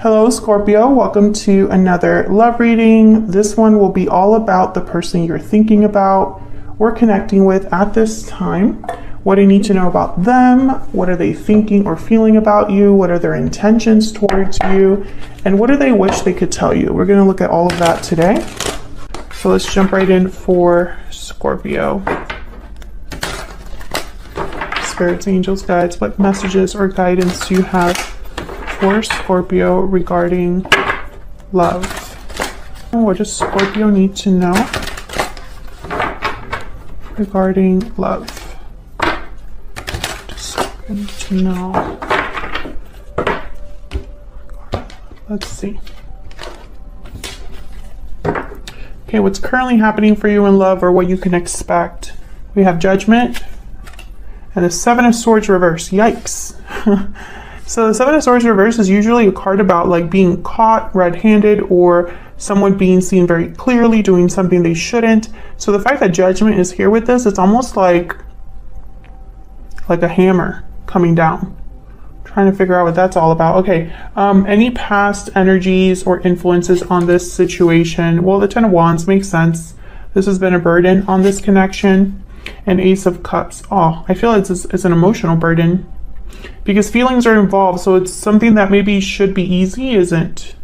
Hello, Scorpio. Welcome to another love reading. This one will be all about the person you're thinking about or connecting with at this time. What do you need to know about them? What are they thinking or feeling about you? What are their intentions towards you? And what do they wish they could tell you? We're going to look at all of that today. So let's jump right in for Scorpio. Spirits, angels, guides, what messages or guidance do you have for Scorpio regarding love? What does Scorpio need to know regarding love? Need to know. Let's see. Okay, what's currently happening for you in love or what you can expect? We have Judgment and the Seven of Swords reverse. Yikes. So the Seven of Swords reverse is usually a card about like being caught red-handed or someone being seen very clearly doing something they shouldn't. So the fact that Judgment is here with this, it's almost like a hammer coming down. Trying to figure out what that's all about. Okay, any past energies or influences on this situation? Well, the Ten of Wands makes sense. This has been a burden on this connection. And Ace of Cups. Oh, I feel it's an emotional burden because feelings are involved. So it's something that maybe should be easy, isn't.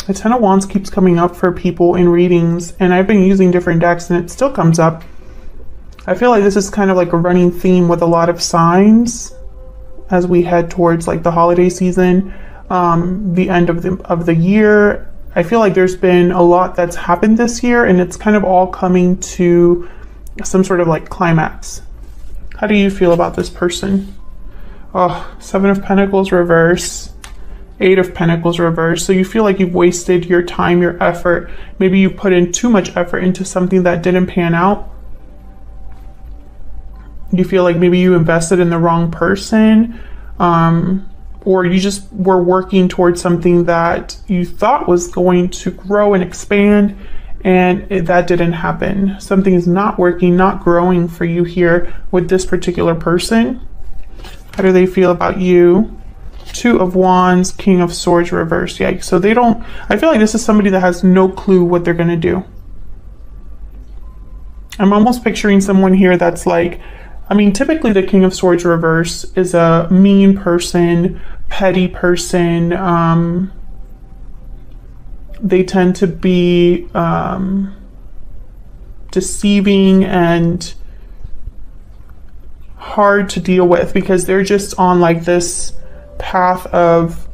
The Ten of Wands keeps coming up for people in readings, and I've been using different decks and it still comes up. I feel like this is kind of like a running theme with a lot of signs as we head towards like the holiday season, the end of the year. I feel like there's been a lot that's happened this year and it's kind of all coming to some sort of like climax. How do you feel about this person? Oh, Seven of Pentacles reverse. Eight of Pentacles reverse. So you feel like you've wasted your time, your effort. Maybe you put in too much effort into something that didn't pan out. You feel like maybe you invested in the wrong person, or you just were working towards something that you thought was going to grow and expand, and that didn't happen. Something is not working, not growing for you here with this particular person. How do they feel about you? Two of Wands, King of Swords reverse. Yikes. So they don't, I feel like this is somebody that has no clue what they're going to do. I'm almost picturing someone here that's like, I mean, typically the King of Swords reverse is a mean person, petty person. They tend to be deceiving and hard to deal with because they're just on like this path of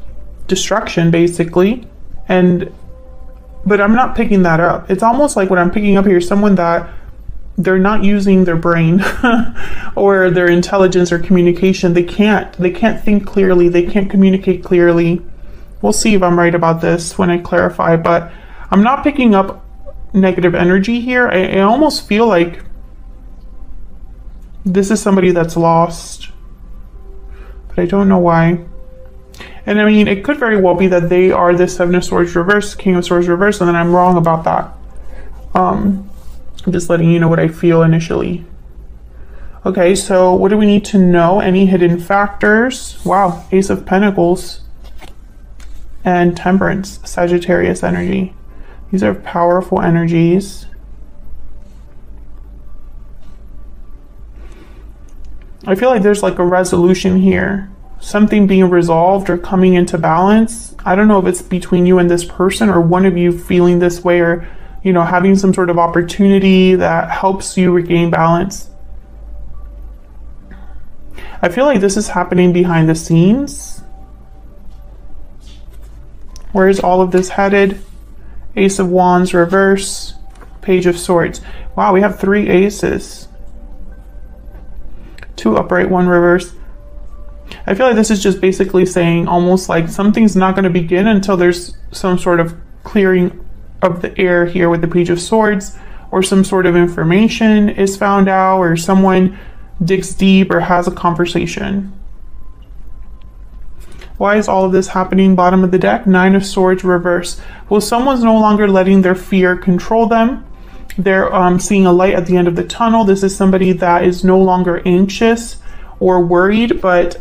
destruction basically, but I'm not picking that up. It's almost like what I'm picking up here is someone that they're not using their brain or their intelligence or communication. They can't think clearly, they can't communicate clearly. We'll see if I'm right about this when I clarify, but I'm not picking up negative energy here. I almost feel like this is somebody that's lost, but I don't know why. And I mean, it could very well be that they are the Seven of Swords reverse, King of Swords reverse, and then I'm wrong about that. I'm just letting you know what I feel initially. Okay, so what do we need to know? Any hidden factors? Wow, Ace of Pentacles and Temperance, Sagittarius energy. These are powerful energies. I feel like there's like a resolution here. Something being resolved or coming into balance. I don't know if it's between you and this person or one of you feeling this way or, you know, having some sort of opportunity that helps you regain balance. I feel like this is happening behind the scenes. Where is all of this headed? Ace of Wands reverse, Page of Swords. Wow, we have three aces. Two upright, one reverse. I feel like this is just basically saying almost like something's not going to begin until there's some sort of clearing of the air here with the Page of Swords, or some sort of information is found out, or someone digs deep or has a conversation. Why is all of this happening? Bottom of the deck, Nine of Swords reverse. Well, someone's no longer letting their fear control them. They're seeing a light at the end of the tunnel. This is somebody that is no longer anxious or worried, but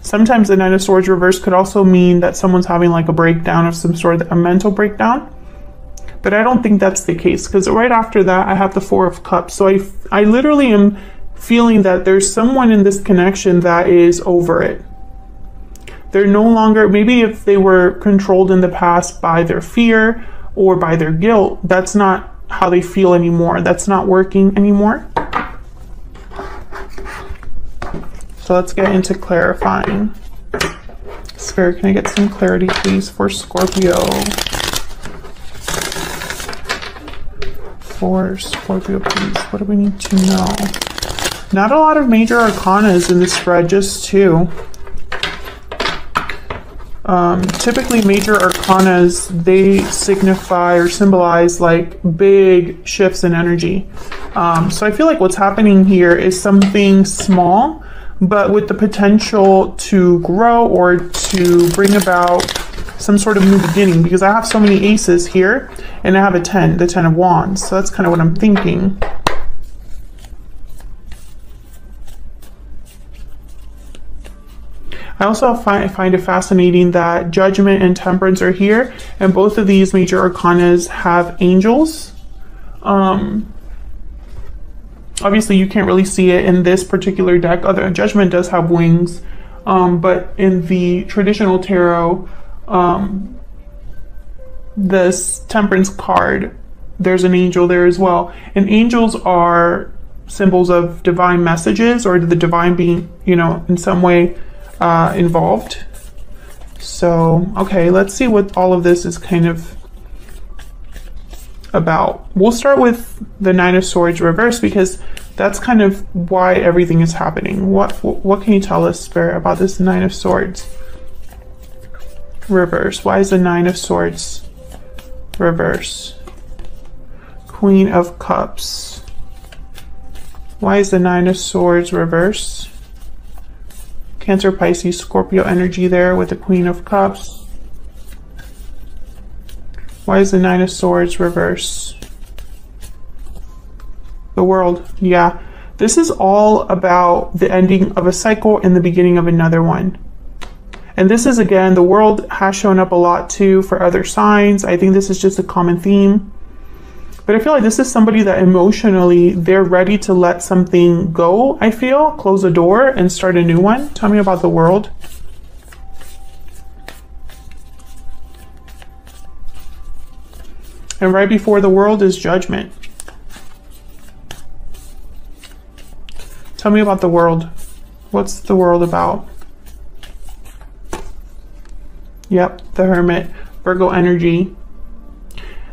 sometimes the Nine of Swords reverse could also mean that someone's having like a breakdown of some sort, a mental breakdown. But I don't think that's the case, because right after that I have the Four of Cups. So I literally am feeling that there's someone in this connection that is over it. They're no longer, maybe if they were controlled in the past by their fear or by their guilt, that's not how they feel anymore. That's not working anymore. So let's get into clarifying. Spirit, can I get some clarity, please, for Scorpio? For Scorpio, please. What do we need to know? Not a lot of major arcanas in this spread, just two. Typically major arcanas, they signify or symbolize like big shifts in energy. So I feel like what's happening here is something small, but with the potential to grow or to bring about some sort of new beginning, because I have so many aces here and I have a 10, the 10 of Wands. So that's kind of what I'm thinking. I also find it fascinating that Judgment and Temperance are here, and both of these major arcanas have angels. Obviously you can't really see it in this particular deck. Judgment does have wings, but in the traditional tarot, this Temperance card, there's an angel there as well. And angels are symbols of divine messages, or the divine being, you know, in some way involved. So, okay, let's see what all of this is kind of about. We'll start with the Nine of Swords reverse, because that's kind of why everything is happening. What can you tell us, Spirit, about this Nine of Swords reverse? Why is the Nine of Swords reverse? Queen of Cups. Why is the Nine of Swords reverse? Cancer, Pisces, Scorpio energy there with the Queen of Cups. Why is the Nine of Swords reverse? The World. Yeah, this is all about the ending of a cycle and the beginning of another one. And this is, again, the World has shown up a lot too for other signs. I think this is just a common theme. But I feel like this is somebody that emotionally, they're ready to let something go, I feel. Close a door and start a new one. Tell me about the World. And right before the World is Judgment. Tell me about the World. What's the World about? Yep, the Hermit, Virgo energy.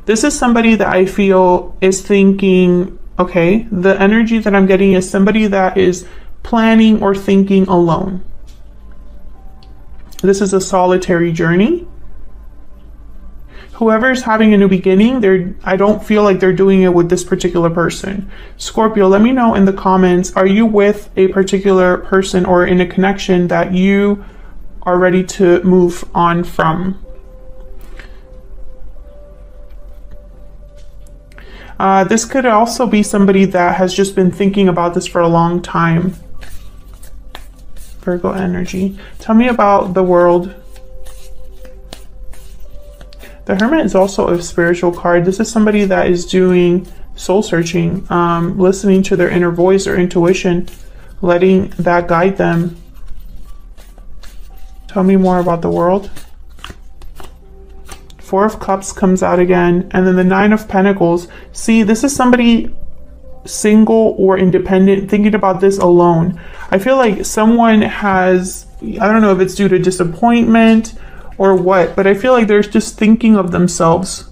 This is somebody that I feel is thinking, okay, the energy that I'm getting is somebody that is planning or thinking alone. This is a solitary journey. Whoever's having a new beginning, I don't feel like they're doing it with this particular person. Scorpio, let me know in the comments, are you with a particular person or in a connection that you are ready to move on from? This could also be somebody that has just been thinking about this for a long time. Virgo energy. Tell me about the World. The Hermit is also a spiritual card. This is somebody that is doing soul searching, listening to their inner voice or intuition, letting that guide them. Tell me more about the World. Four of Cups comes out again, and then the Nine of Pentacles. See, this is somebody single or independent thinking about this alone. I feel like someone has, I don't know if it's due to disappointment or what, but I feel like they're just thinking of themselves,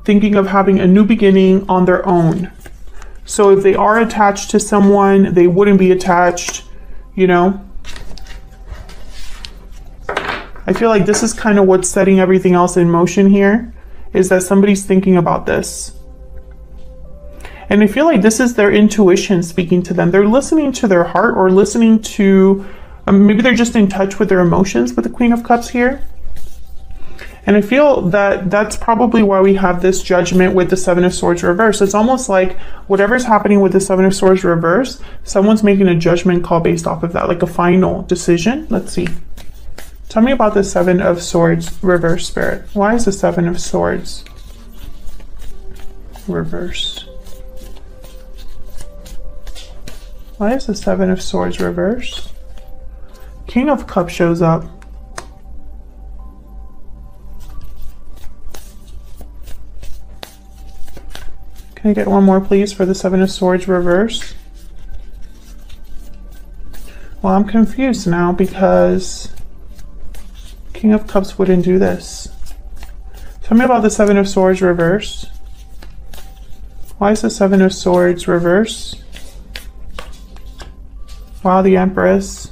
thinking of having a new beginning on their own. So if they are attached to someone, they wouldn't be attached, you know. I feel like this is kind of what's setting everything else in motion here, is that somebody's thinking about this. And I feel like this is their intuition speaking to them. They're listening to their heart, or listening to, maybe they're just in touch with their emotions with the Queen of Cups here. And I feel that that's probably why we have this Judgment with the Seven of Swords reverse. It's almost like whatever's happening with the Seven of Swords reverse, someone's making a judgment call based off of that, like a final decision. Let's see. Tell me about the Seven of Swords reverse, Spirit. Why is the Seven of Swords reverse? Why is the Seven of Swords reverse? King of Cups shows up. Can I get one more, please, for the Seven of Swords reverse? Well, I'm confused now because King of Cups wouldn't do this. Tell me about the Seven of Swords reverse. Why is the Seven of Swords reverse? Wow, the Empress.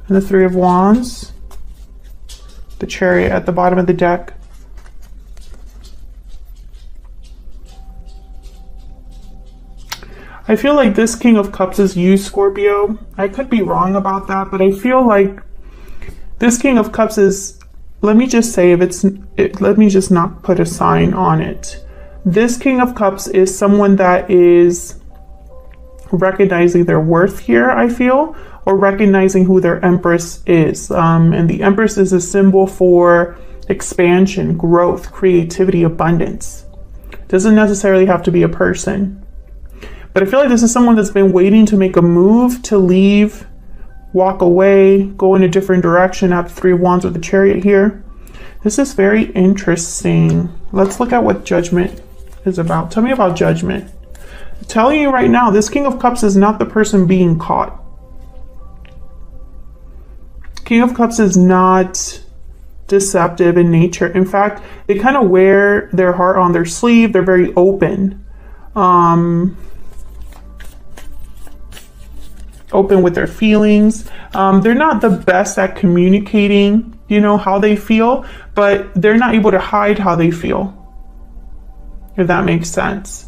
And the Three of Wands. The Chariot at the bottom of the deck. I feel like this King of Cups is you, Scorpio. I could be wrong about that, but I feel like this King of Cups is, let me just say, let me just not put a sign on it. This King of Cups is someone that is recognizing their worth here, I feel, or recognizing who their Empress is. And the Empress is a symbol for expansion, growth, creativity, abundance. Doesn't necessarily have to be a person. But I feel like this is someone that's been waiting to make a move, to leave, walk away, go in a different direction at the Three of Wands with the Chariot here. This is very interesting. Let's look at what Judgment is about. Tell me about Judgment. I'm telling you right now, this King of Cups is not the person being caught. King of Cups is not deceptive in nature. In fact, they kind of wear their heart on their sleeve. They're very open. Open with their feelings. They're not the best at communicating, you know, how they feel, but they're not able to hide how they feel, if that makes sense.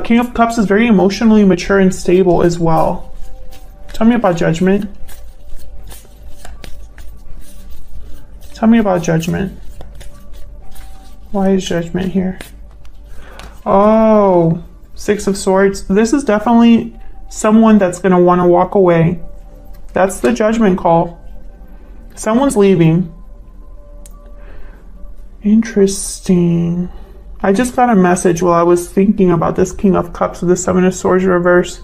King of Cups is very emotionally mature and stable as well. Tell me about Judgment. Tell me about Judgment. Why is Judgment here? Oh, Six of Swords. This is definitely someone that's going to want to walk away. That's the Judgment call. Someone's leaving. Interesting. I just got a message while I was thinking about this King of Cups with the Seven of Swords reverse.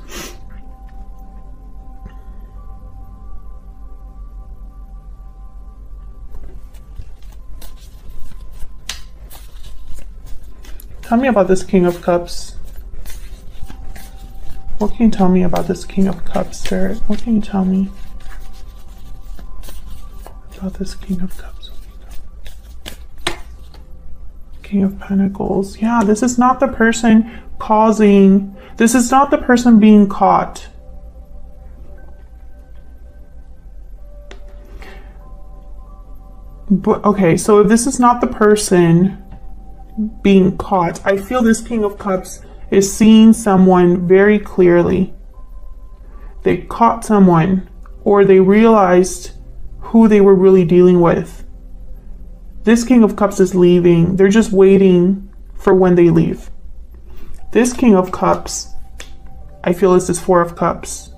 Tell me about this King of Cups. What can you tell me about this King of Cups, Spirit? What can you tell me about this King of Cups? King of Pentacles. Yeah, this is not the person causing, this is not the person being caught. But okay, so if this is not the person being caught, I feel this King of Cups is seeing someone very clearly. They caught someone, or they realized who they were really dealing with. This King of Cups is leaving. They're just waiting for when they leave. This King of Cups, I feel, is this Four of Cups.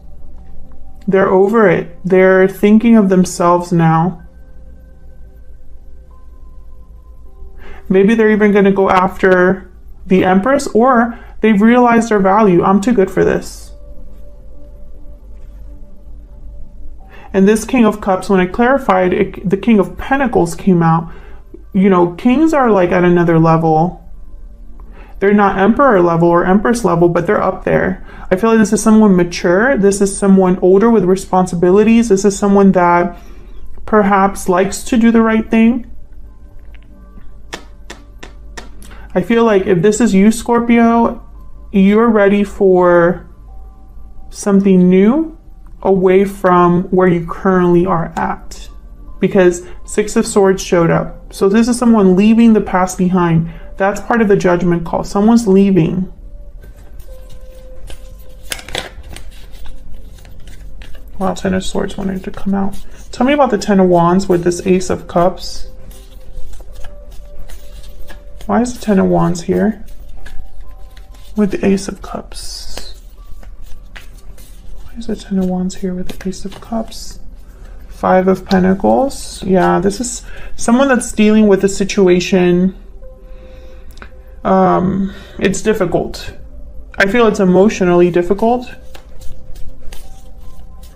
They're over it. They're thinking of themselves now. Maybe they're even going to go after the Empress, or they've realized their value. I'm too good for this. And this King of Cups, when I clarified it, the King of Pentacles came out. You know, kings are like at another level. They're not emperor level or empress level, but they're up there. I feel like this is someone mature. This is someone older with responsibilities. This is someone that perhaps likes to do the right thing. I feel like if this is you, Scorpio, you're ready for something new away from where you currently are at, because Six of Swords showed up. So this is someone leaving the past behind. That's part of the Judgment call. Someone's leaving. Wow, Ten of Swords wanted to come out. Tell me about the Ten of Wands with this Ace of Cups. Why is the Ten of Wands here with the Ace of Cups? Why is the Ten of Wands here with the Ace of Cups? Five of Pentacles. Yeah, this is someone that's dealing with a situation. It's difficult. I feel it's emotionally difficult.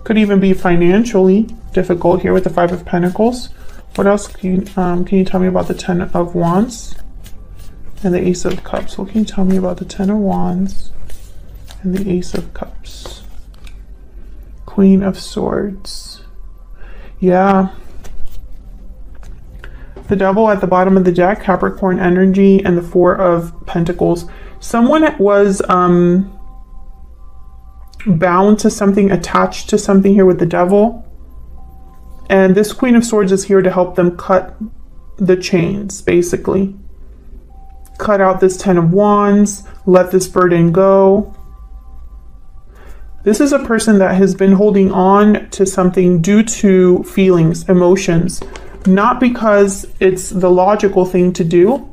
Could even be financially difficult here with the Five of Pentacles. What else can you tell me about the Ten of Wands and the Ace of Cups? What can you tell me about the Ten of Wands and the Ace of Cups? Queen of Swords. Yeah. The Devil at the bottom of the deck, Capricorn energy, and the Four of Pentacles. Someone was bound to something, attached to something here with the Devil. And this Queen of Swords is here to help them cut the chains, basically. Cut out this Ten of Wands, let this burden go. This is a person that has been holding on to something due to feelings, emotions, not because it's the logical thing to do.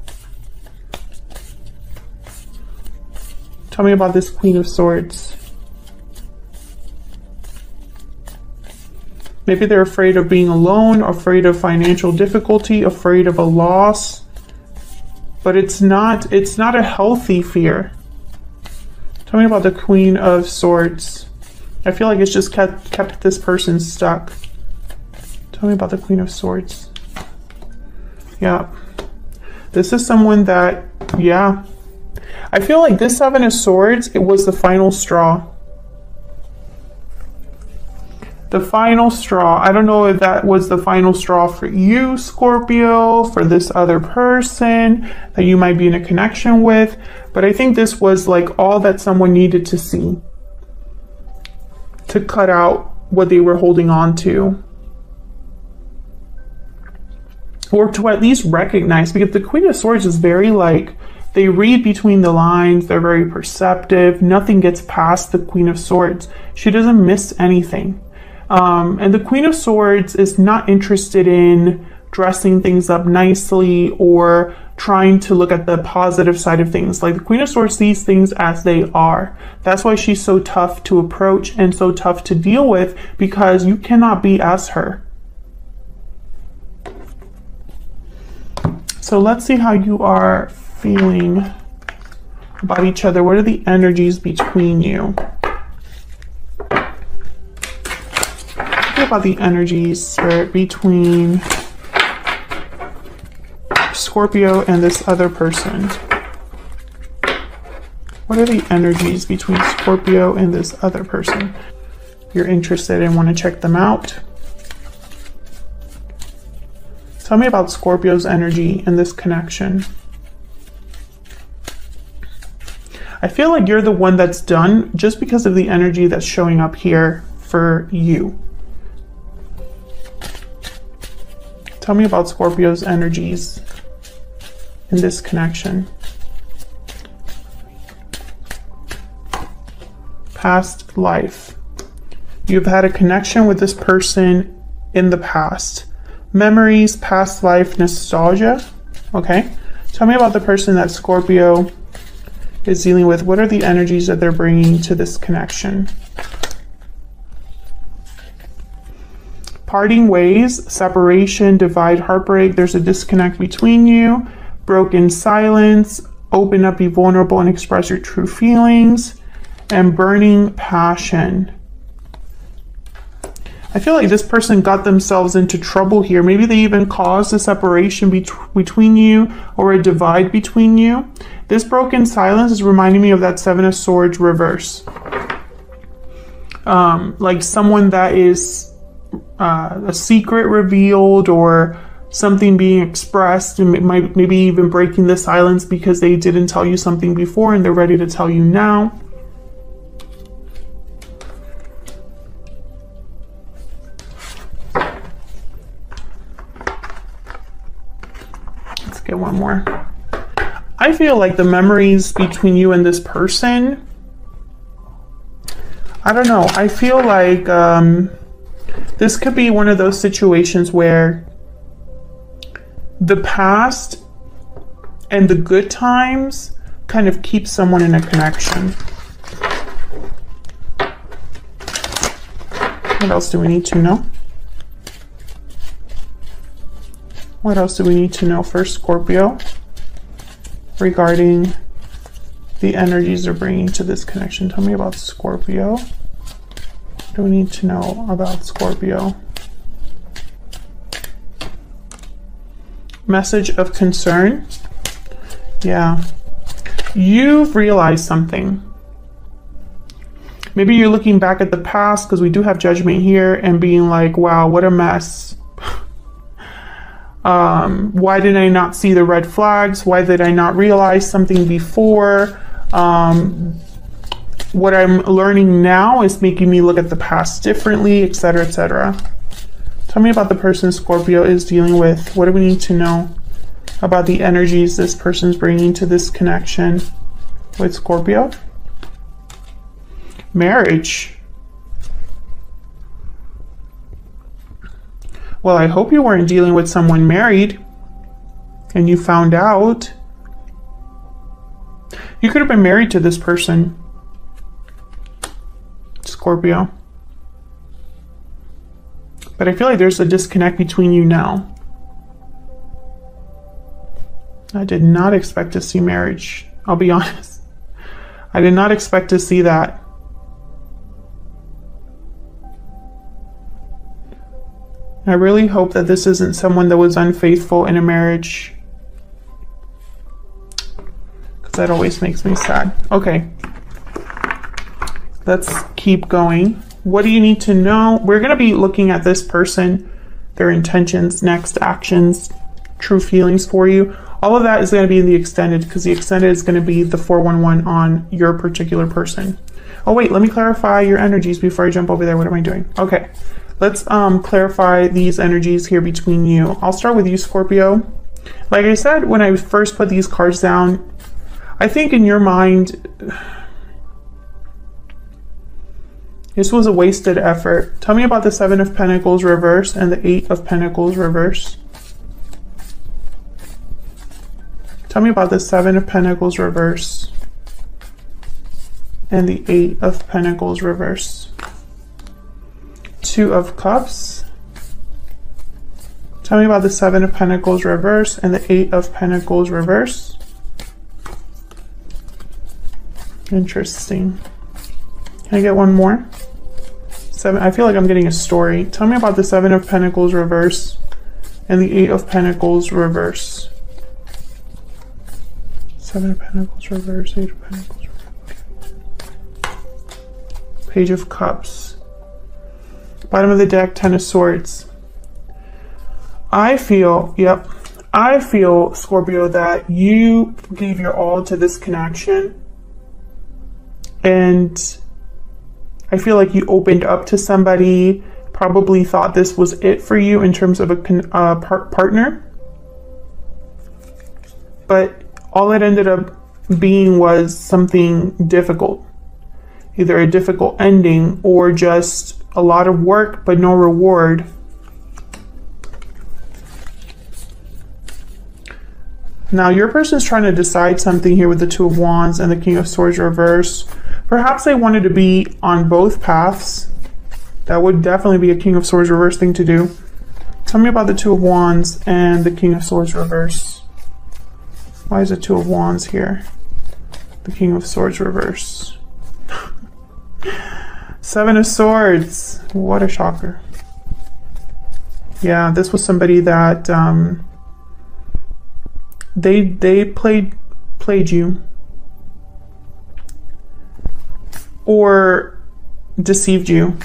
Tell me about this Queen of Swords. Maybe they're afraid of being alone, afraid of financial difficulty, afraid of a loss. But it's not a healthy fear. Tell me about the Queen of Swords. I feel like it's just kept this person stuck. Tell me about the Queen of Swords. Yeah. This is someone that, yeah. I feel like this Seven of Swords, it was the final straw. The final straw. I don't know if that was the final straw for you, Scorpio, for this other person that you might be in a connection with. But I think this was like all that someone needed to see to cut out what they were holding on to. Or to at least recognize, because the Queen of Swords is very like, they read between the lines, they're very perceptive. Nothing gets past the Queen of Swords. She doesn't miss anything. And the Queen of Swords is not interested in dressing things up nicely or trying to look at the positive side of things. Like the Queen of Swords sees things as they are. That's why she's so tough to approach and so tough to deal with, because you cannot be as her. So let's see how you are feeling about each other. What are the energies between you? What about the energies, Spirit, between Scorpio and this other person? What are the energies between Scorpio and this other person? If you're interested and want to check them out, tell me about Scorpio's energy in this connection. I feel like you're the one that's done just because of the energy that's showing up here for you. Tell me about Scorpio's energies in this connection. Past life. You've had a connection with this person in the past. Memories, past life, nostalgia. Okay. Tell me about the person that Scorpio is dealing with. What are the energies that they're bringing to this connection? Parting ways, separation, divide, heartbreak. There's a disconnect between you. Broken silence. Open up, be vulnerable, and express your true feelings. And burning passion. I feel like this person got themselves into trouble here. Maybe they even caused a separation between you, or a divide between you. This broken silence is reminding me of that Seven of Swords reverse. Like someone that is a secret revealed, or something being expressed, and maybe even breaking the silence because they didn't tell you something before and they're ready to tell you now. Let's get one more. I feel like the memories between you and this person, I don't know, I feel like This could be one of those situations where the past and the good times kind of keep someone in a connection. What else do we need to know? What else do we need to know for Scorpio regarding the energies they're bringing to this connection? Tell me about Scorpio. What do we need to know about Scorpio? Message of concern. Yeah. You've realized something. Maybe you're looking back at the past, because we do have judgment here, and being like, wow, what a mess. Why did I not see the red flags? Why did I not realize something before? What I'm learning now is making me look at the past differently, etc., etc. Tell me about the person Scorpio is dealing with. What do we need to know about the energies this person's bringing to this connection with Scorpio? Marriage. Well, I hope you weren't dealing with someone married and you found out. You could have been married to this person, Scorpio. But I feel like there's a disconnect between you now. I did not expect to see marriage. I'll be honest. I did not expect to see that. I really hope that this isn't someone that was unfaithful in a marriage, because that always makes me sad. Okay, let's keep going. What do you need to know? We're going to be looking at this person, their intentions, next actions, true feelings for you. All of that is going to be in the extended, because the extended is going to be the 411 on your particular person. Oh wait, let me clarify your energies before I jump over there. What am I doing? Okay. Let's clarify these energies here between you. I'll start with you, Scorpio. Like I said, when I first put these cards down, I think in your mind, this was a wasted effort. Tell me about the 7 of Pentacles reverse and the 8 of Pentacles reverse. Tell me about the 7 of Pentacles reverse and the 8 of Pentacles reverse. 2 of Cups. Tell me about the 7 of Pentacles reverse and the 8 of Pentacles reverse. Interesting. Can I get one more? 7. I feel like I'm getting a story. Tell me about the 7 of Pentacles reverse and the 8 of Pentacles reverse. 7 of Pentacles reverse, 8 of Pentacles reverse. Page of Cups. Bottom of the deck, 10 of Swords. I feel, Scorpio, that you gave your all to this connection. And I feel like you opened up to somebody, probably thought this was it for you in terms of a partner. But all it ended up being was something difficult. Either a difficult ending or just a lot of work but no reward. Now your person's trying to decide something here with the 2 of Wands and the King of Swords reverse. Perhaps they wanted to be on both paths. That would definitely be a King of Swords reverse thing to do. Tell me about the 2 of Wands and the King of Swords reverse. Why is the 2 of Wands here? The King of Swords reverse. 7 of Swords. What a shocker. Yeah, this was somebody that they played you or deceived you.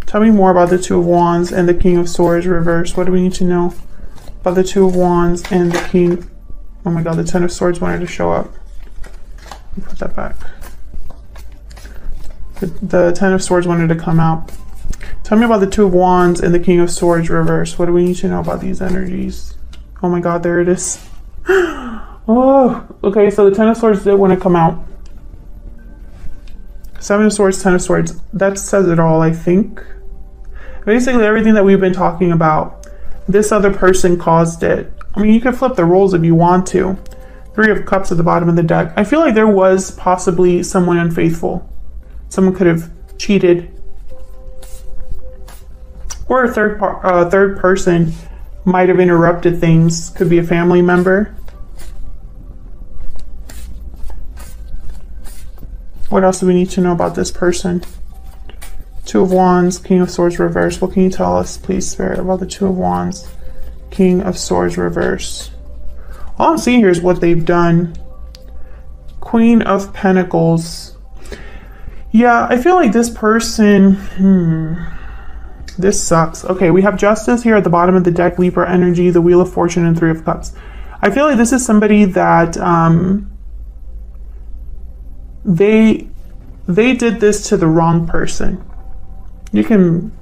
Tell me more about the 2 of Wands and the King of Swords reverse. What do we need to know about the 2 of Wands and the King? Oh my God, the 10 of Swords wanted to show up. Let me put that back. The 10 of Swords wanted to come out. Tell me about the 2 of Wands and the King of Swords reverse. What do we need to know about these energies? Oh my God, there it is. Oh, okay, so the 10 of Swords did want to come out. Seven of Swords, Ten of Swords. That says it all, I think. Basically, everything that we've been talking about, this other person caused it. I mean, you can flip the roles if you want to. Three of Cups at the bottom of the deck. I feel like there was possibly someone unfaithful. Someone could have cheated. Or a third person might have interrupted things. Could be a family member. What else do we need to know about this person? Two of Wands, King of Swords reverse. What can you tell us, please, Spirit, about the Two of Wands, King of Swords reverse? All I'm seeing here is what they've done. Queen of Pentacles. Yeah, I feel like this person... This sucks. Okay, we have Justice here at the bottom of the deck, Libra energy, the Wheel of Fortune, and Three of Cups. I feel like this is somebody that they did this to the wrong person. You can